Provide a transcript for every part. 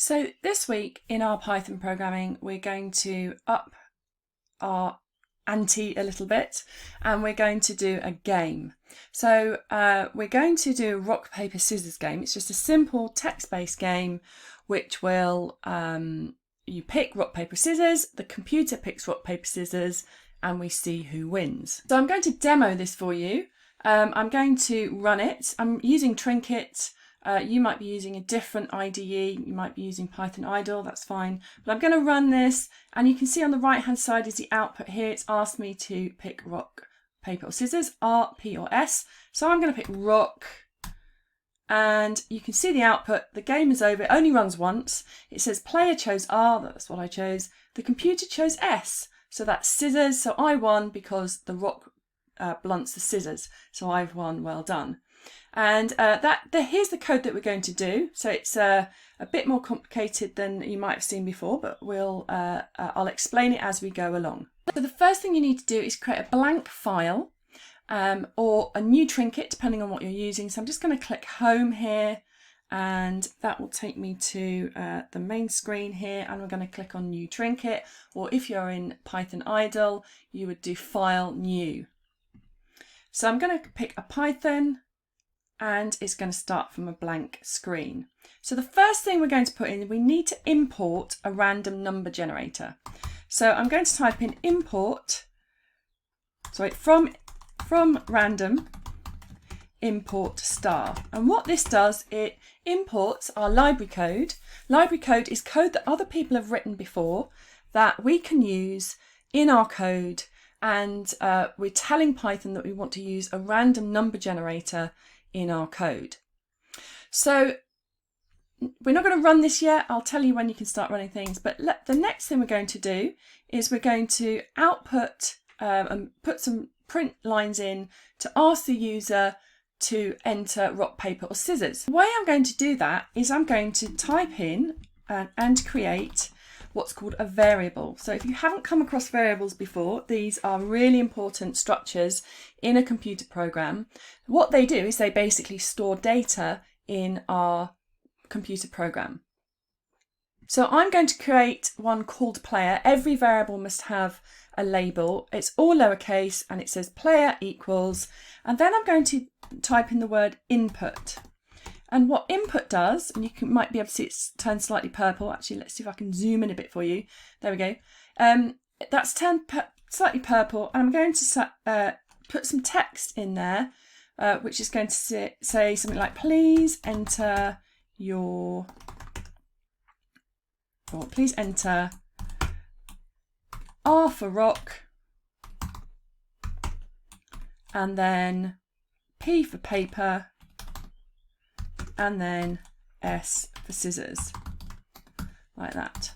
So this week in our Python programming, we're going to up our ante a little bit and we're going to do a game. So we're going to do a rock, paper, scissors game. It's just a simple text-based game which will, you pick rock, paper, scissors, the computer picks rock, paper, scissors, and we see who wins. So I'm going to demo this for you. I'm going to run it. I'm using Trinket. You might be using a different IDE, you might be using Python idle, that's fine. But I'm going to run this, and you can see on the right hand side is the output here. It's asked me to pick rock, paper or scissors, R, P or S. So I'm going to pick rock, and you can see the output. The game is over, it only runs once. It says player chose R, that's what I chose. The computer chose S, so that's scissors. So I won because the rock blunts the scissors. So I've won, well done. And here's the code that we're going to do. So it's a bit more complicated than you might have seen before, but I'll explain it as we go along. So the first thing you need to do is create a blank file or a new Trinket, depending on what you're using. So I'm just going to click home here, and that will take me to the main screen here, and we're going to click on new Trinket, or if you're in Python idle, you would do file new. So I'm going to pick a Python, and it's going to start from a blank screen. So the first thing we're going to put in, we need to import a random number generator. So I'm going to type in import, from random, import star. And what this does, it imports our library code. Library code is code that other people have written before that we can use in our code. And we're telling Python that we want to use a random number generator in our code. So we're not going to run this yet. I'll tell you when you can start running things. But the next thing we're going to do is we're going to output and put some print lines in to ask the user to enter rock, paper or scissors. The way I'm going to do that is I'm going to type in and create what's called a variable. So if you haven't come across variables before, these are really important structures in a computer program. What they do is they basically store data in our computer program. So I'm going to create one called player. Every variable must have a label. It's all lowercase and it says player equals, and then I'm going to type in the word input. And what input does, and you might be able to see it's turned slightly purple. Actually, let's see if I can zoom in a bit for you. There we go. That's turned slightly purple. And I'm going to put some text in there, which is going to say something like, please enter please enter R for rock, and then P for paper, and then S for scissors, like that.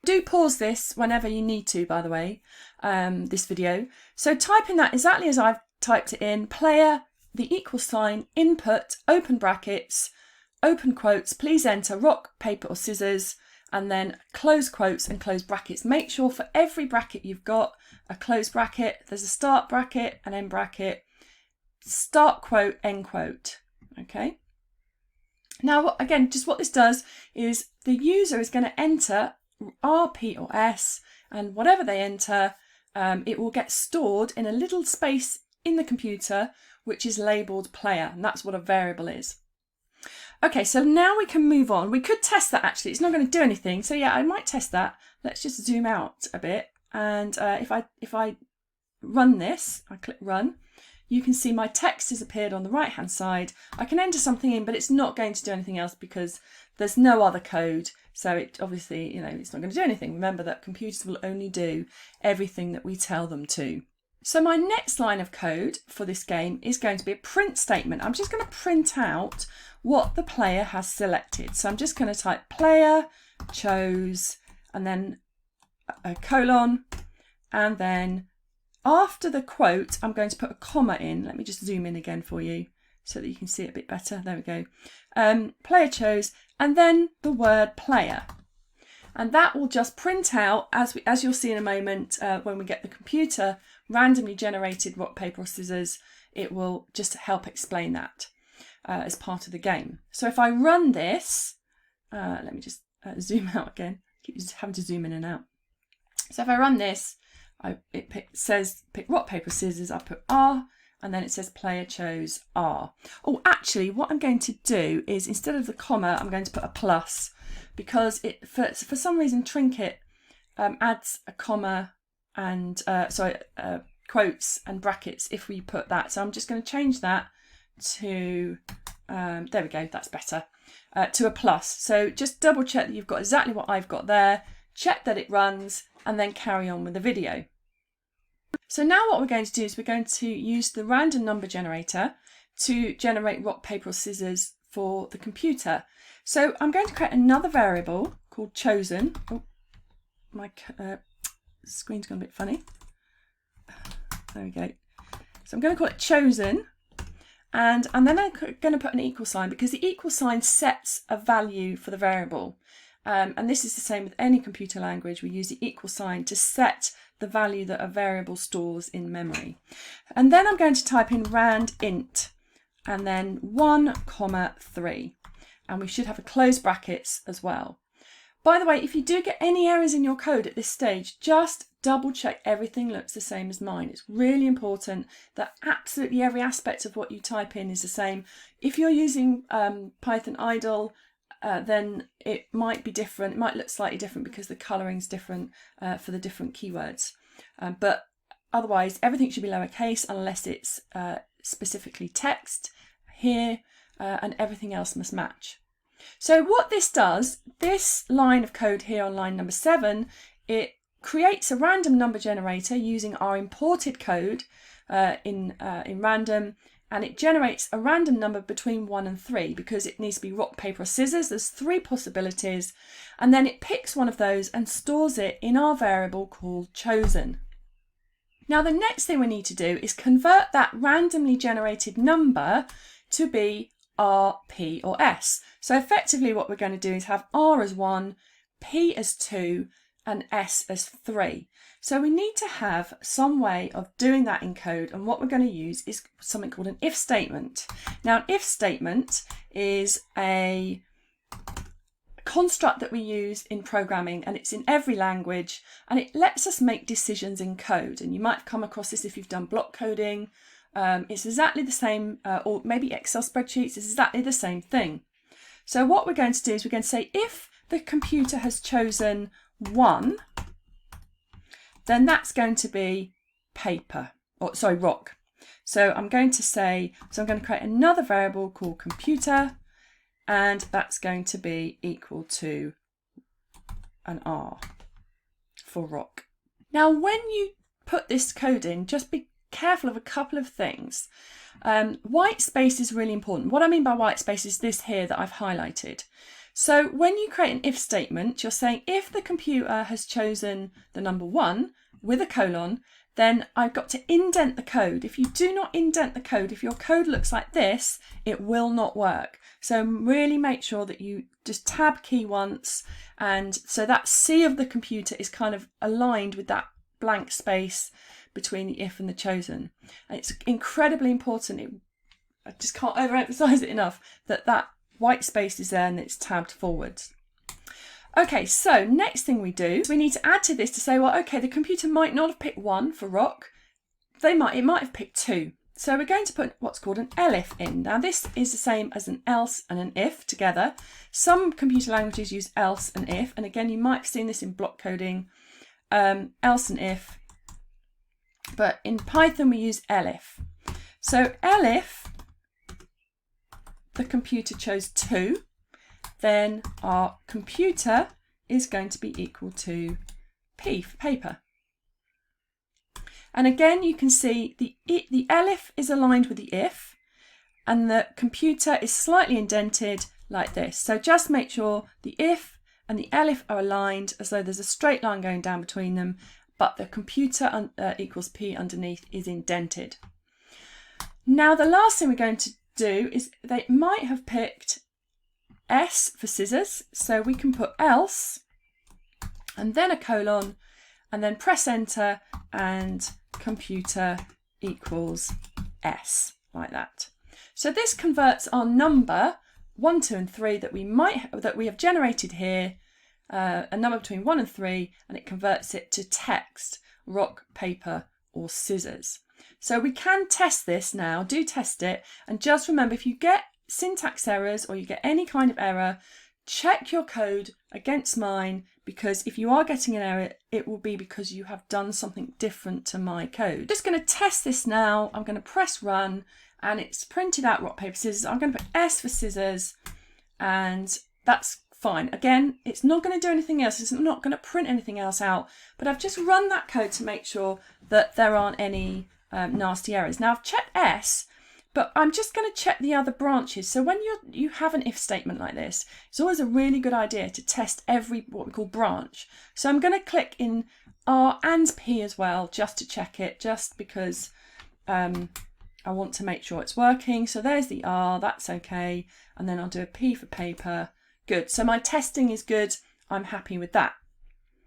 Do pause this whenever you need to, by the way, this video. So type in that exactly as I've typed it in, player, the equal sign, input, open brackets, open quotes, please enter rock, paper or scissors, and then close quotes and close brackets. Make sure for every bracket you've got a close bracket, there's a start bracket, an end bracket, start quote, end quote, okay? Now, again, just what this does is the user is going to enter R, P or S, and whatever they enter, it will get stored in a little space in the computer, which is labelled player, and that's what a variable is. Okay, so now we can move on. We could test that actually. It's not going to do anything. So yeah, I might test that. Let's just zoom out a bit. And if I run this, I click run, you can see my text has appeared on the right hand side. I can enter something in, but it's not going to do anything else because there's no other code. So it obviously, it's not going to do anything. Remember that computers will only do everything that we tell them to. So my next line of code for this game is going to be a print statement. I'm just going to print out what the player has selected. So I'm just going to type player chose and then a colon, and then after the quote, I'm going to put a comma in. Let me just zoom in again for you so that you can see it a bit better. There we go. Player chose, and then the word player. And that will just print out, as you'll see in a moment, when we get the computer randomly generated rock, paper or scissors, it will just help explain that as part of the game. So if I run this, let me just zoom out again. Keep having to zoom in and out. So if I run this, it says pick rock, paper, scissors. I put R, and then it says player chose R. Oh, actually, what I'm going to do is instead of the comma, I'm going to put a plus, because it for some reason Trinket adds a comma and quotes and brackets if we put that. So I'm just going to change that to there we go. That's better. To a plus. So just double check that you've got exactly what I've got there. Check that it runs, and then carry on with the video. So now what we're going to do is we're going to use the random number generator to generate rock, paper or scissors for the computer. So I'm going to create another variable called chosen. Oh, my screen's gone a bit funny. There we go. So I'm going to call it chosen, and then I'm going to put an equal sign, because the equal sign sets a value for the variable. And this is the same with any computer language. We use the equal sign to set the value that a variable stores in memory. And then I'm going to type in rand int and then 1, 3. And we should have a closed brackets as well. By the way, if you do get any errors in your code at this stage, just double check everything looks the same as mine. It's really important that absolutely every aspect of what you type in is the same. If you're using Python idle, then it might be different. It might look slightly different because the colouring's different for the different keywords. But otherwise, everything should be lowercase unless it's specifically text here, and everything else must match. So what this does, this line of code here on line number 7, it creates a random number generator using our imported code in random, and it generates a random number between 1 and 3 because it needs to be rock, paper or scissors. There's 3 possibilities, and then it picks one of those and stores it in our variable called chosen. Now the next thing we need to do is convert that randomly generated number to be R, P or S. So effectively what we're going to do is have R as 1, P as 2 and S as 3. So we need to have some way of doing that in code, and what we're going to use is something called an if statement. Now an if statement is a construct that we use in programming, and it's in every language, and it lets us make decisions in code. And you might have come across this if you've done block coding. It's exactly the same, or maybe Excel spreadsheets, it's exactly the same thing. So what we're going to do is we're going to say if the computer has chosen 1, then that's going to be paper, or sorry, rock. So I'm going to say, so I'm going to create another variable called computer, and that's going to be equal to an R for rock. Now when you put this code in, just be careful of a couple of things. White space is really important. What I mean by white space is this here that I've highlighted. So when you create an if statement, you're saying if the computer has chosen the number 1 with a colon, then I've got to indent the code. If you do not indent the code, if your code looks like this, it will not work. So really make sure that you just tab key once, and so that C of the computer is kind of aligned with that blank space between the if and the chosen. And it's incredibly important. I just can't overemphasize it enough that that white space is there and it's tabbed forwards. Okay, so next thing we do is we need to add to this to say, well, okay, the computer might not have picked 1 for rock. It might have picked 2. So we're going to put what's called an elif in. Now this is the same as an else and an if together. Some computer languages use else and if, and again you might have seen this in block coding, else and if, but in Python we use elif. So elif, the computer chose 2, then our computer is going to be equal to P for paper. And again, you can see the elif is aligned with the if, and the computer is slightly indented like this. So just make sure the if and the elif are aligned as though there's a straight line going down between them, but the computer equals P underneath is indented. Now the last thing we're going to do is they might have picked S for scissors, so we can put else and then a colon and then press enter, and computer equals S, like that. So this converts our number 1, 2 and 3 that we have generated here, a number between 1 and 3, and it converts it to text, rock, paper or scissors. So we can test this now, do test it, and just remember, if you get syntax errors or you get any kind of error, check your code against mine, because if you are getting an error, it will be because you have done something different to my code. Just going to test this now. I'm going to press run and it's printed out rock, paper, scissors. I'm going to put S for scissors and that's fine. Again, it's not going to do anything else. It's not going to print anything else out, but I've just run that code to make sure that there aren't any nasty errors. Now I've checked S, but I'm just going to check the other branches. So when you have an if statement like this, it's always a really good idea to test every what we call branch. So I'm going to click in R and P as well, just to check it, just because I want to make sure it's working. So there's the R, that's okay. And then I'll do a P for paper. Good. So my testing is good. I'm happy with that.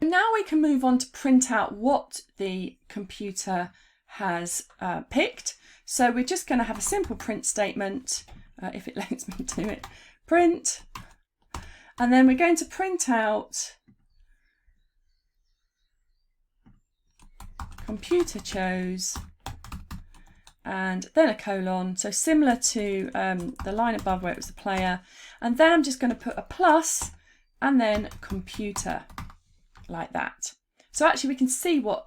Now we can move on to print out what the computer has picked. So we're just going to have a simple print statement, if it lets me do it, print, and then we're going to print out computer chose, and then a colon, so similar to the line above where it was the player, and then I'm just going to put a plus and then computer, like that. So actually we can see what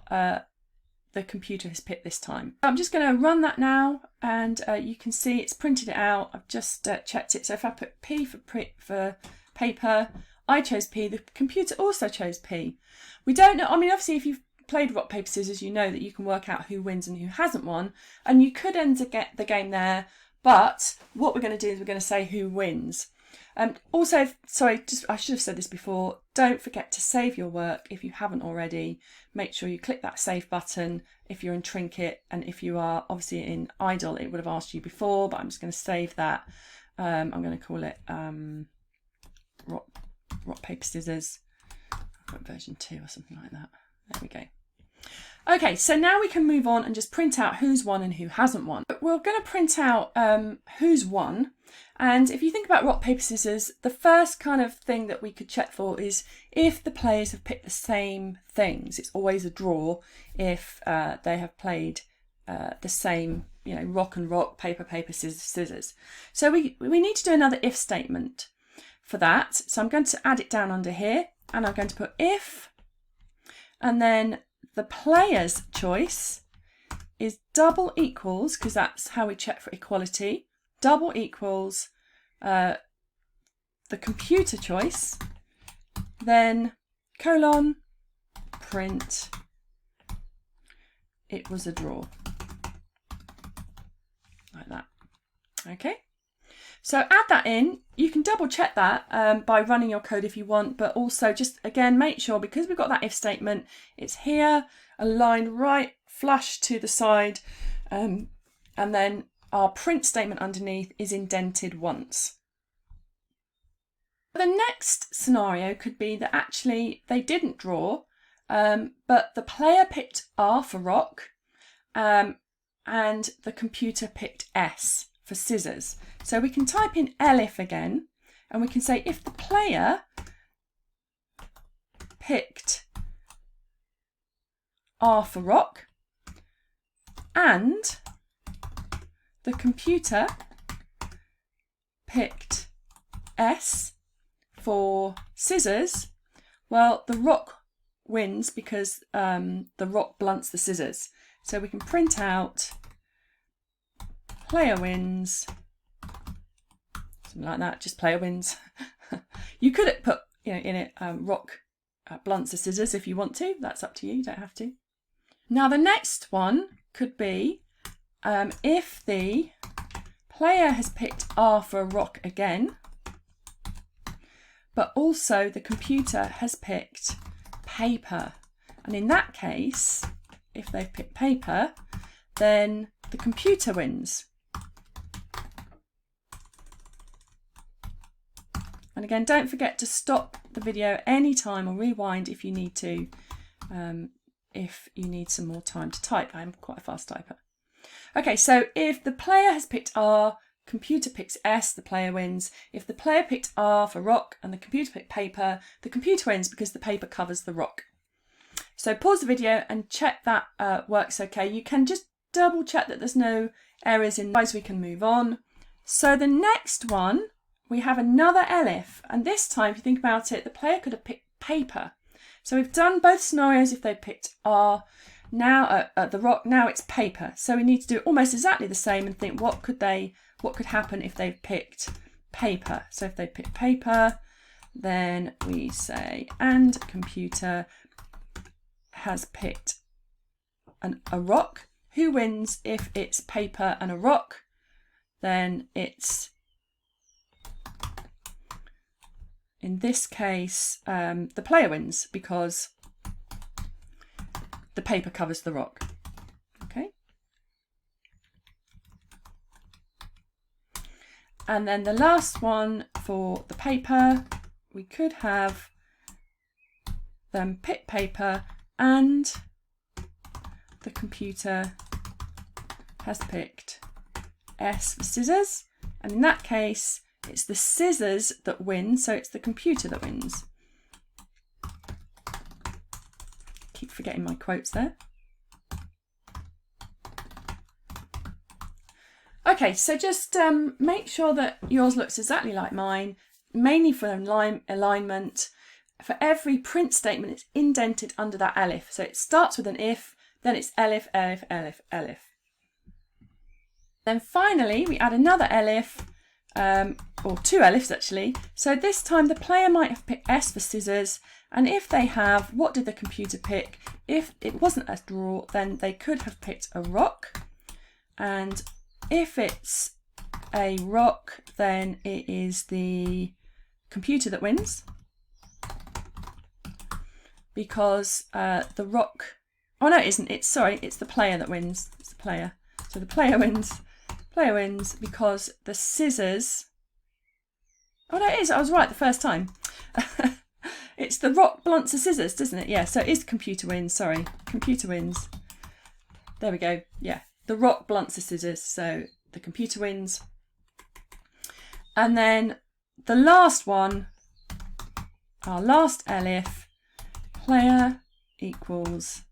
the computer has picked this time. I'm just going to run that now, and you can see it's printed it out. I've just checked it. So if I put P for paper, I chose P, the computer also chose P. We don't know, I mean obviously if you've played rock, paper, scissors, you know that you can work out who wins and who hasn't won, and you could end the game there, but what we're going to do is we're going to say who wins. Also, sorry, I should have said this before, don't forget to save your work if you haven't already. Make sure you click that save button if you're in Trinket, and if you are obviously in Idle, it would have asked you before, but I'm just going to save that. I'm going to call it rock, paper, scissors. I've got version 2 or something like that. There we go. Okay, so now we can move on and just print out who's won and who hasn't won. We're going to print out who's won. And if you think about rock, paper, scissors, the first kind of thing that we could check for is if the players have picked the same things. It's always a draw if they have played the same, you know, rock and rock, paper, paper, scissors, scissors. So we need to do another if statement for that. So I'm going to add it down under here, and I'm going to put if, and then the player's choice is double equals, because that's how we check for equality, double equals the computer choice, then colon, print, it was a draw, like that. Okay, so add that in. You can double check that by running your code if you want, but also just again make sure, because we've got that if statement, it's here, a line right flush to the side, and then our print statement underneath is indented once. The next scenario could be that actually they didn't draw, but the player picked R for rock, and the computer picked S for scissors. So we can type in elif again, and we can say if the player picked R for rock and the computer picked S for scissors, well, the rock wins because the rock blunts the scissors. So we can print out player wins, something like that, just player wins. You could put, you know, in it rock blunts the scissors if you want to. That's up to you, you don't have to. Now the next one could be if the player has picked R for a rock again, but also the computer has picked paper. And in that case, if they've picked paper, then the computer wins. And again, don't forget to stop the video anytime or rewind if you need to, if you need some more time to type. I'm quite a fast typer. Okay, so if the player has picked R, computer picks S, the player wins. If the player picked R for rock and the computer picked paper, the computer wins because the paper covers the rock. So pause the video and check that works okay. You can just double check that there's no errors in, otherwise we can move on. So the next one, we have another elif, and this time if you think about it, the player could have picked paper. So we've done both scenarios if they picked R, now the rock, now it's paper. So we need to do almost exactly the same and think what could happen if they picked paper. So if they picked paper, then we say and computer has picked a rock. Who wins if it's paper and a rock? Then it's, in this case, the player wins because the paper covers the rock. Okay. And then the last one for the paper, we could have them pick paper and the computer has picked S for scissors, and in that case it's the scissors that win, so it's the computer that wins. Keep forgetting my quotes there. Okay, so just make sure that yours looks exactly like mine, mainly for alignment. For every print statement, it's indented under that elif. So it starts with an if, then it's elif, elif, elif, elif. Then finally, we add another elif, or two elifs actually. So this time the player might have picked S for scissors, and if they have, what did the computer pick? If it wasn't a draw, then they could have picked a rock. And if it's a rock, then it is the computer that wins. Because the rock, oh no it isn't, it's the player that wins, it's the player. So the player wins because the scissors, oh no it is, I was right the first time. It's the rock blunts the scissors, doesn't it? Yeah, so it is computer wins, sorry, computer wins. There we go, yeah, the rock blunts the scissors, so the computer wins. And then the last one, our last elif, player equals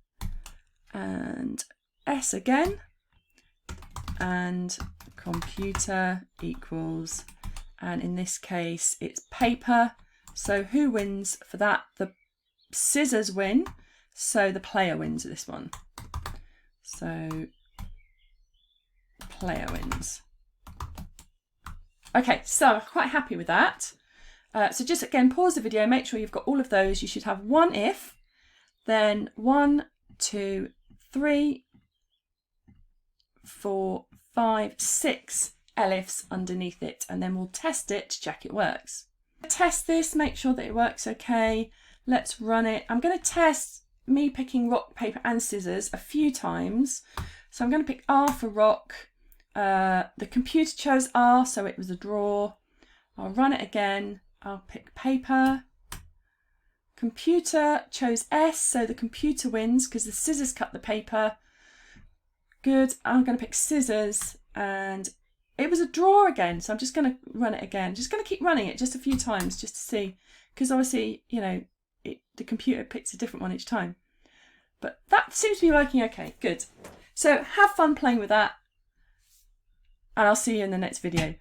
and S again, and computer equals, and in this case it's paper. So who wins for that? The scissors win, so the player wins this one. So player wins. Okay, so I'm quite happy with that. So just again, pause the video, make sure you've got all of those. You should have one if, then 1, 2, 3, 4, 5, 6 elifs underneath it, and then we'll test it to check it works. Test this, make sure that it works okay. Let's run it. I'm going to test me picking rock, paper and scissors a few times. So I'm going to pick R for rock. The computer chose R, so it was a draw. I'll run it again. I'll pick paper. Computer chose S, so the computer wins because the scissors cut the paper. Good. I'm going to pick scissors, and it was a draw again, so I'm just going to run it again. Just going to keep running it just a few times just to see, because obviously, you know, the computer picks a different one each time. But that seems to be working okay. Good. So have fun playing with that, and I'll see you in the next video.